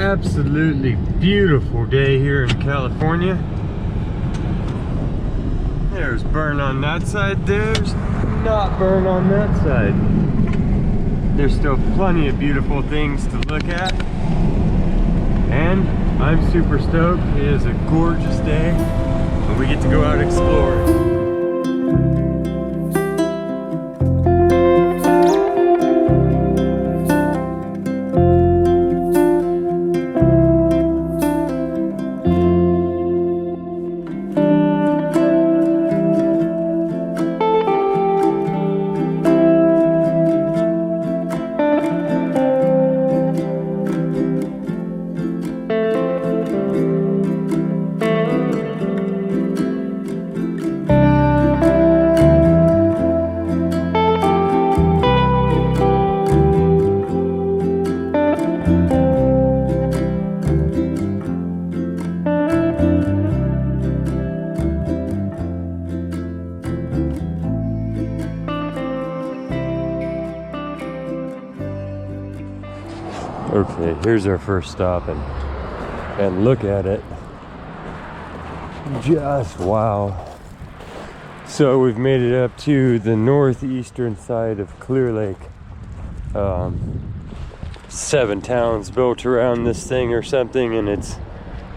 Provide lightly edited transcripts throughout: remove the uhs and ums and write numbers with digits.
absolutely beautiful day here in California. There's burn on that side, there's not burn on that side. There's still plenty of beautiful things to look at, and I'm super stoked. It is a gorgeous day and we get to go out exploring. Okay, here's our first stop, and look at it. Just wow. So we've made it up to the northeastern side of Clearlake. 7 towns built around this thing or something, and it's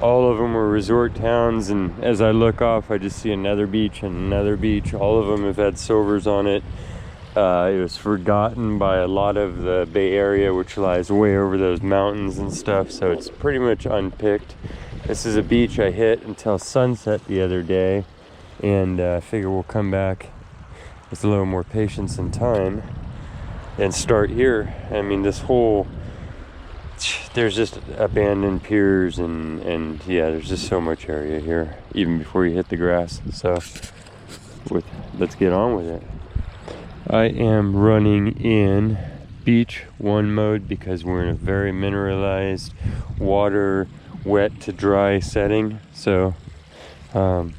all of them are resort towns, and as I look off I just see another beach and another beach. All of them have had silvers on it. It was forgotten by a lot of the Bay Area, which lies way over those mountains and stuff, so it's pretty much unpicked. This is a beach I hit until sunset the other day, and I figure we'll come back with a little more patience and time and start here. I mean, this whole, there's just abandoned piers and yeah, there's just so much area here even before you hit the grass. So let's get on with it. I am running in beach 1 mode because we're in a very mineralized water, wet to dry setting. So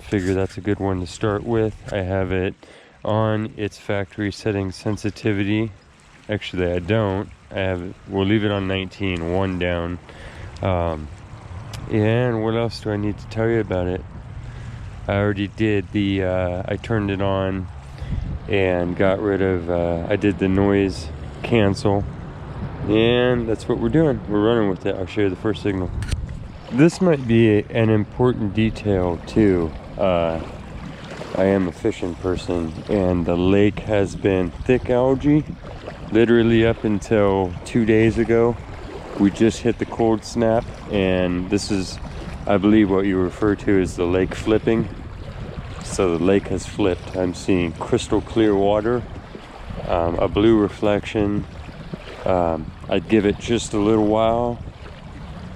figure that's a good one to start with. I have it on its factory setting sensitivity. Actually, I don't. We'll leave it on 19, 1 down. And what else do I need to tell you about it? I already did I turned it on and got rid of, I did the noise cancel, and that's what we're doing. We're running with it. I'll show you the first signal. This might be an important detail too. I am a fishing person, and the lake has been thick algae literally up until 2 days ago. We just hit the cold snap, and this is, I believe, what you refer to as the lake flipping. So the lake has flipped. I'm seeing crystal clear water, a blue reflection. I'd give it just a little while.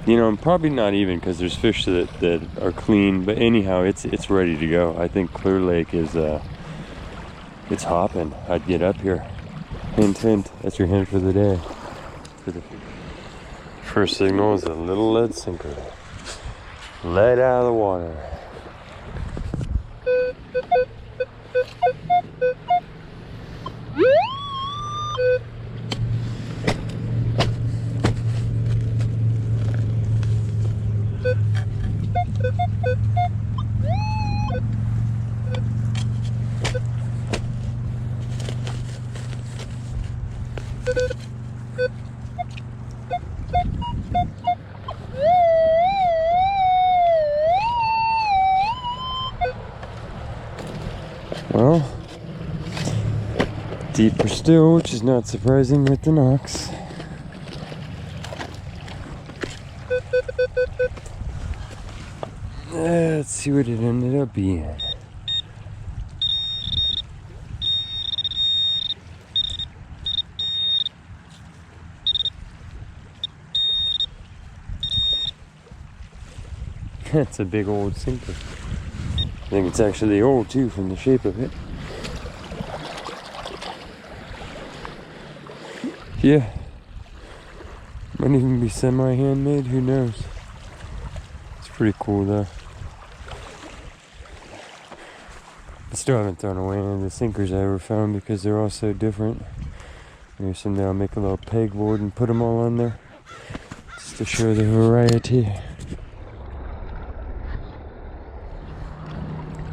You know, probably not even, because there's fish that are clean. But anyhow, it's ready to go. I think Clearlake is it's hopping. I'd get up here. Hint, hint. That's your hint for the day. First signal is a little lead sinker. Lead out of the water. Well, deeper still, which is not surprising with the Knox. Let's see what it ended up being. That's a big old sinker. I think it's actually old too from the shape of it. Yeah. Might even be semi-handmade, who knows. It's pretty cool though. I still haven't thrown away any of the sinkers I ever found because they're all so different. Maybe someday I'll make a little pegboard and put them all on there. Just just to show the variety.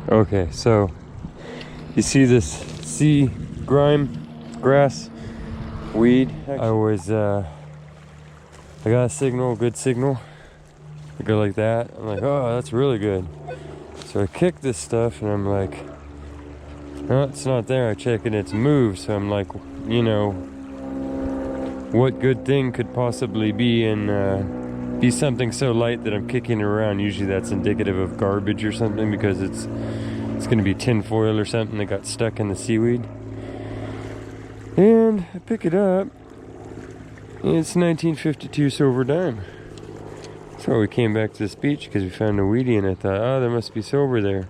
Okay, so you see this sea grime, grass, weed. I got a signal, good signal. I go like that. I'm like, oh, that's really good. So I kick this stuff and I'm like, no, it's not there. I check and it's moved. So I'm like, you know, what good thing could possibly be in be something so light that I'm kicking it around? Usually that's indicative of garbage or something, because it's gonna be tin foil or something that got stuck in the seaweed. And I pick it up, and it's 1952 silver dime. So we came back to this beach because we found a weedy, and I thought, oh, there must be silver there.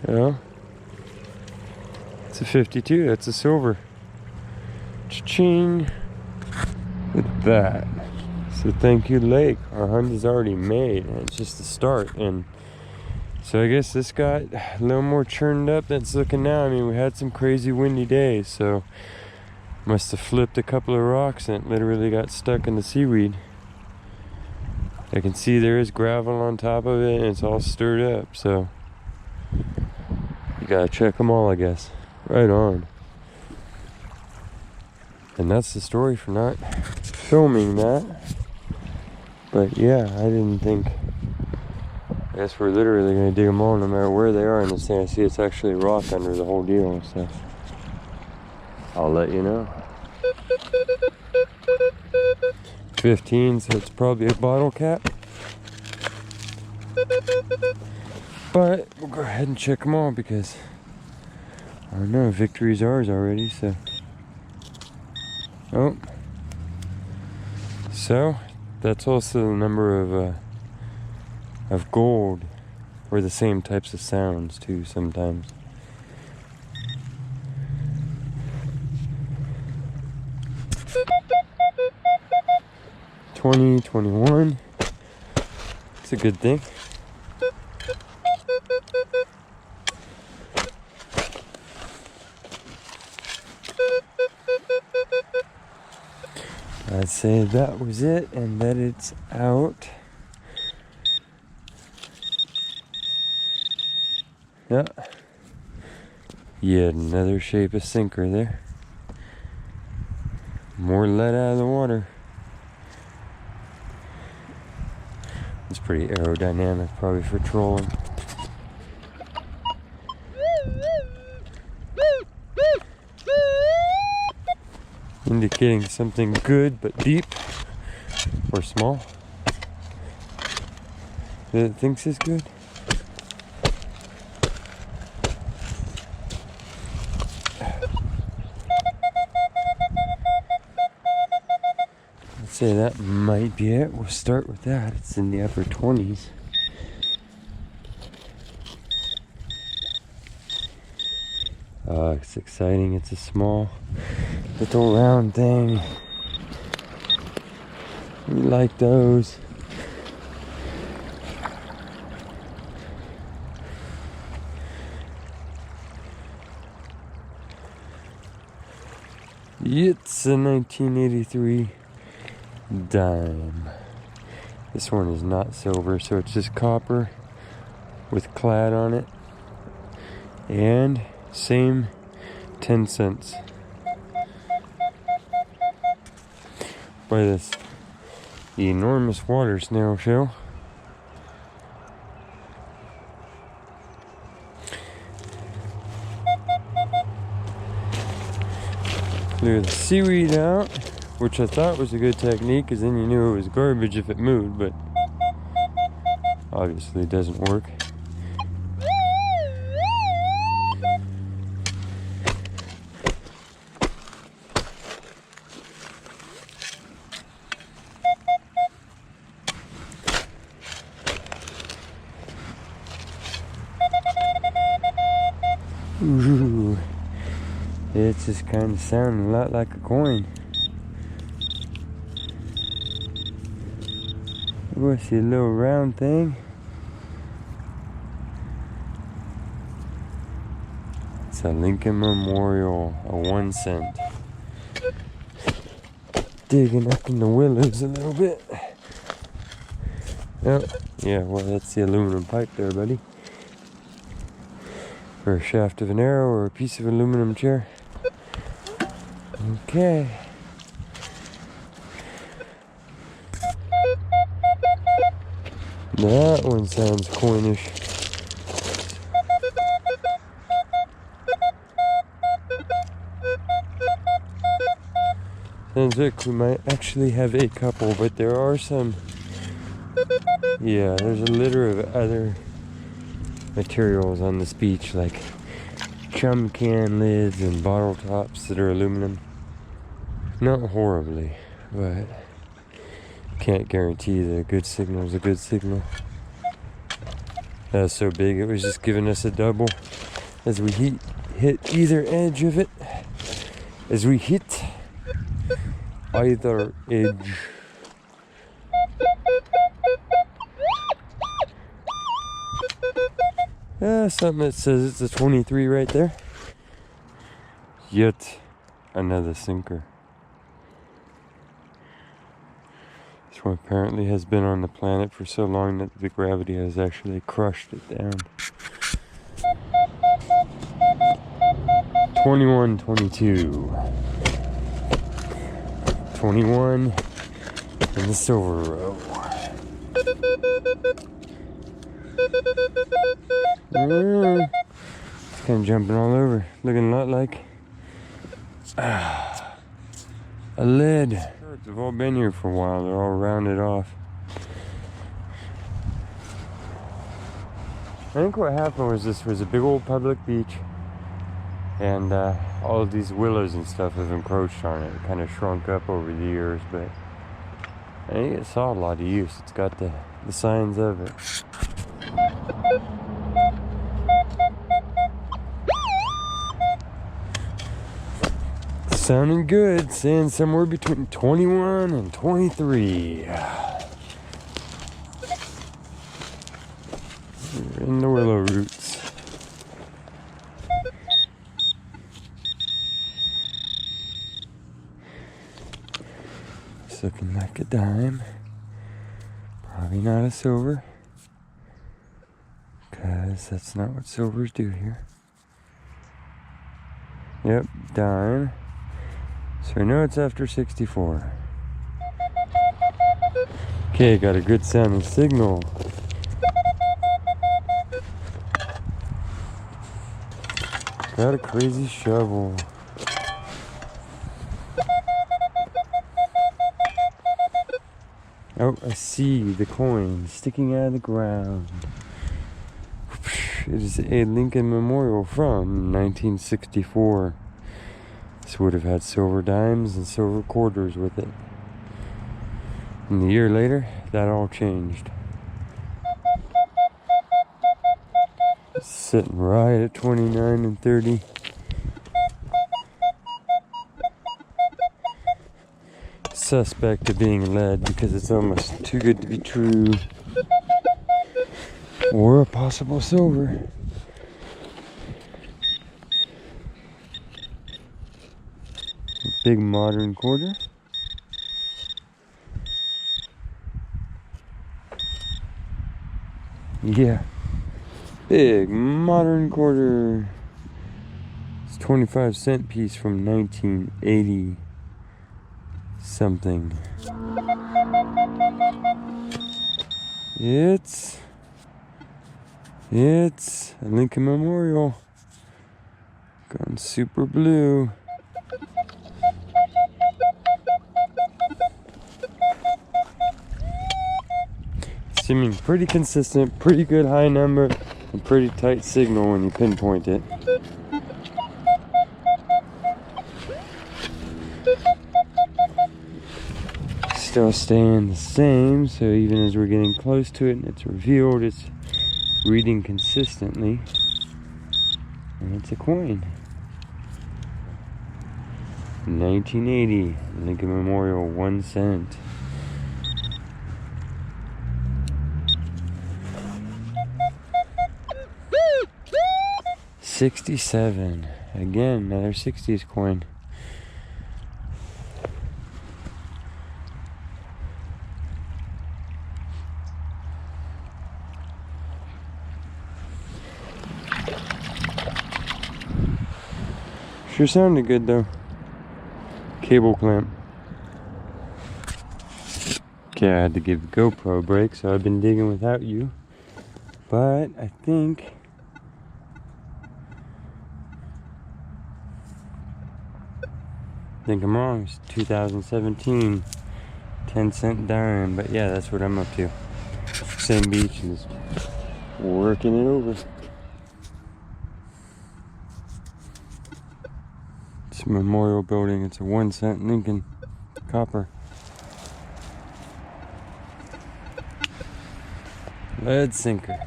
Well, it's a 52, that's a silver. Cha-ching. With that. So thank you, Lake. Our hunt is already made, and it's just the start. And so I guess this got a little more churned up than it's looking now. I mean, we had some crazy windy days, so must have flipped a couple of rocks and it literally got stuck in the seaweed. I can see there is gravel on top of it and it's all stirred up, so you gotta check them all, I guess. Right on. And that's the story for not filming that. But yeah, I didn't think. I guess we're literally gonna dig them all no matter where they are in the sand. See, it's actually rock under the whole deal, so I'll let you know. 15, so it's probably a bottle cap. But we'll go ahead and check them all because I don't know, victory's ours already, so. Oh. So, that's also the number of gold, or the same types of sounds too sometimes. $20, $21. It's a good thing. I'd say that was it and that it's out. Yeah. Yet another shape of sinker there. More let out of the water. It's pretty aerodynamic, probably for trolling. Indicating something good but deep or small that it thinks is good. I'd say that might be it. We'll start with that. It's in the upper 20s. It's exciting. It's a small little round thing. We like those. It's a 1983 dime. This one is not silver, so it's just copper with clad on it. And same 10 cents. By this enormous water snail shell. Clear the seaweed out, which I thought was a good technique, because then you knew it was garbage if it moved, but obviously it doesn't work. Ooh, it's just kind of sounding a lot like a coin. What's your little round thing? It's a Lincoln Memorial, a 1 cent. digging up in the willows a little bit. Oh, yeah, well, that's the aluminum pipe there, buddy. For a shaft of an arrow or a piece of aluminum chair. Okay. That one sounds coinish. Sounds like we might actually have a couple, but there are some. Yeah, there's a litter of other materials on this beach, like chum can lids and bottle tops that are aluminum. Not horribly, but can't guarantee that a good signal is a good signal. That was so big, it was just giving us a double as we hit either edge of it. As we hit either edge. Something that says it's a 23 right there. Yet another sinker. This one apparently has been on the planet for so long that the gravity has actually crushed it down. 21, 22. 21 in the silver row. It's kind of jumping all over, looking a lot like a lid. They've all been here for a while, they're all rounded off. I think what happened was this was a big old public beach, and all of these willows and stuff have encroached on it. It kind of shrunk up over the years, but I think it saw a lot of use. It's got the signs of it. Sounding good, saying somewhere between 21 and 23. We're in the willow roots. It's looking like a dime. Probably not a silver, because that's not what silvers do here. Yep, dime. So I know it's after 64. Okay, got a good sounding signal. Got a crazy shovel. Oh, I see the coin sticking out of the ground. It is a Lincoln Memorial from 1964. This would have had silver dimes and silver quarters with it. And a year later, that all changed. It's sitting right at 29 and 30. Suspect of being lead because it's almost too good to be true. Or a possible silver. Big modern quarter. Yeah. Big modern quarter. It's a 25-cent piece from 1980 something. It's a Lincoln Memorial. Gone super blue. Seeming pretty consistent, pretty good high number, and pretty tight signal when you pinpoint it. Still staying the same, so even as we're getting close to it and it's revealed, it's reading consistently. And it's a coin. 1980 Lincoln Memorial, 1 cent. $67. Again, another 60s coin. Sure sounded good though. Cable clamp. Okay, I had to give the GoPro a break, so I've been digging without you. But I think I'm wrong. It's 2017 10-cent dime, but yeah, that's what I'm up to. Same beach and just working it over. It's a memorial building. It's a 1-cent Lincoln copper. Lead sinker.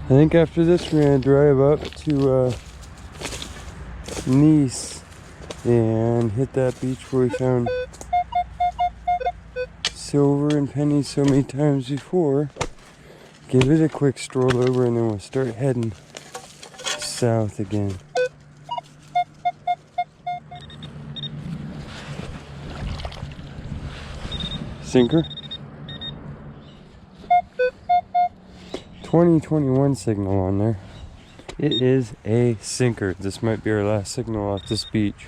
I think after this we're gonna drive up to Nice and hit that beach where we found silver and pennies so many times before. Give it a quick stroll over and then we'll start heading south again. Sinker. 2021 signal on there. It is a sinker. This might be our last signal off this beach.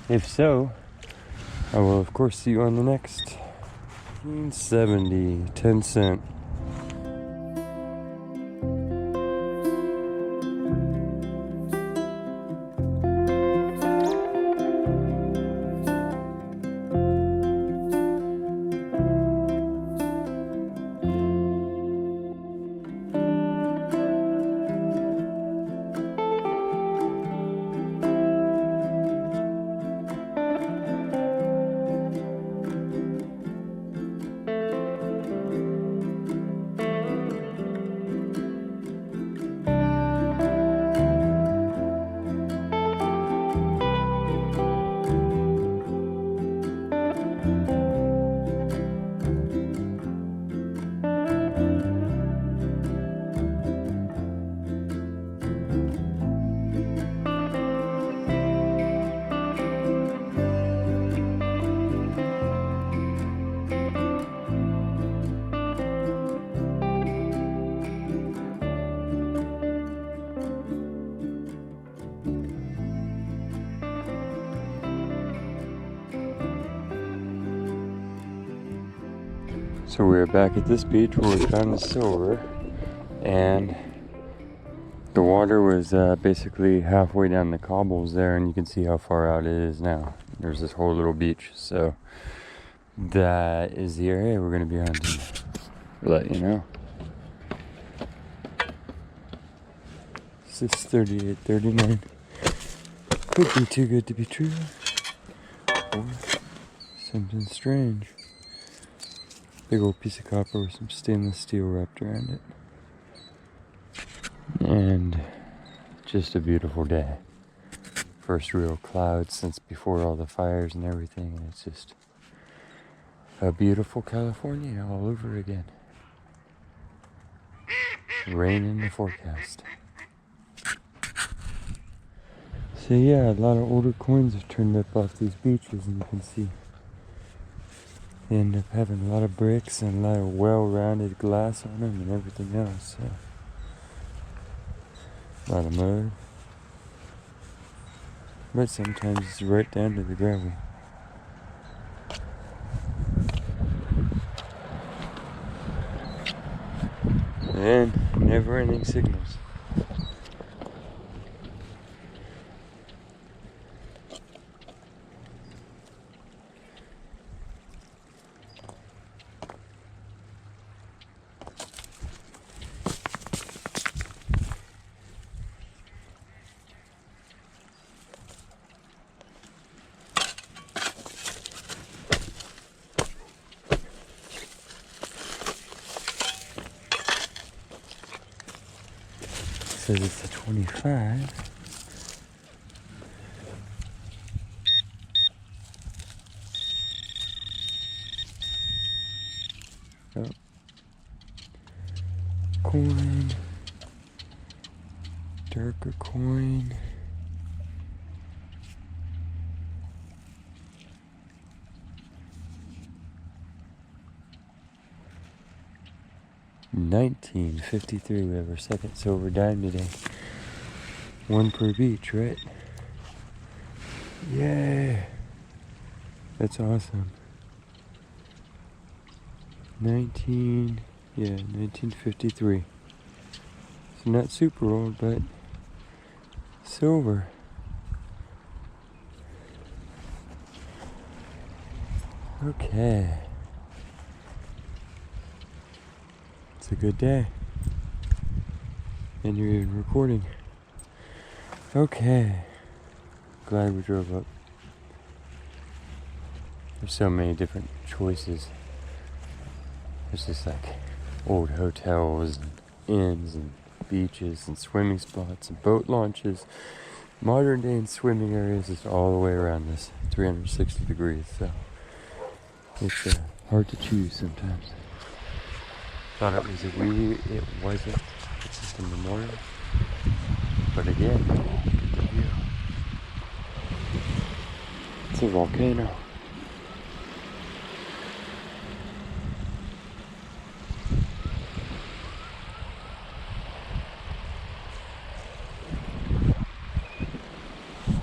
If so, I will of course see you on the next. 1970, 10 cent. So we're back at this beach where we found the silver, and the water was basically halfway down the cobbles there, and you can see how far out it is now. There's this whole little beach, so that is the area we're going to be on to let you know. This is 3839. Could be too good to be true, or something strange. Big old piece of copper with some stainless steel wrapped around it. And just a beautiful day. First real clouds since before all the fires and everything. And it's just a beautiful California all over again. Rain in the forecast. So yeah, a lot of older coins have turned up off these beaches, and you can see they end up having a lot of bricks and a lot of well-rounded glass on them and everything else. So a lot of mud, but sometimes it's right down to the gravel. And never-ending signals. Says it's a 25. Oh. Coin. Darker coin. $19.53. We have our second silver dime today. One per beach, right? Yay! That's awesome. 1953. So not super old, but silver. Okay. It's a good day. And you're even recording. Okay. Glad we drove up. There's so many different choices. There's just like old hotels and inns and beaches and swimming spots and boat launches. Modern day swimming areas is all the way around this 360 degrees. So it's hard to choose sometimes. Thought it was a wee, it wasn't. It's just a memorial. But again, the view. It's a volcano.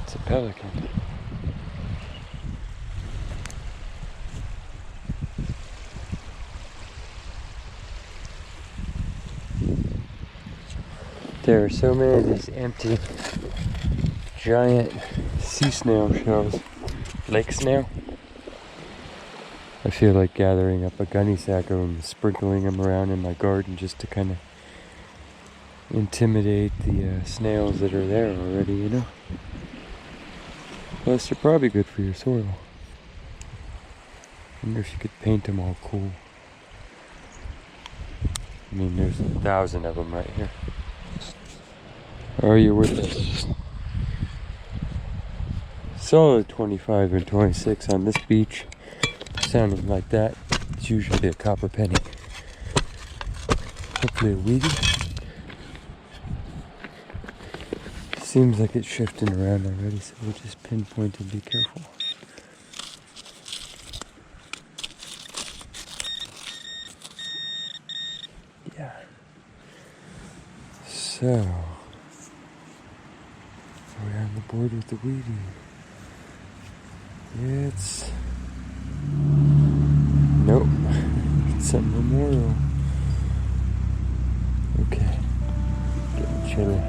It's a pelican. There are so many of these empty, giant sea snail shells. Lake snail. I feel like gathering up a gunny sack of them, sprinkling them around in my garden just to kind of intimidate the snails that are there already, you know. Plus, they're probably good for your soil. I wonder if you could paint them all cool. I mean, there's 1,000 of them right here. Are you with us? Solid 25 and 26 on this beach. Sounding like that. It's usually a copper penny. Hopefully a Ouija. Seems like it's shifting around already, so we'll just pinpoint and be careful. Yeah. So we're on the board with the Ouija. It's nope. It's a memorial. Okay. Getting chilly.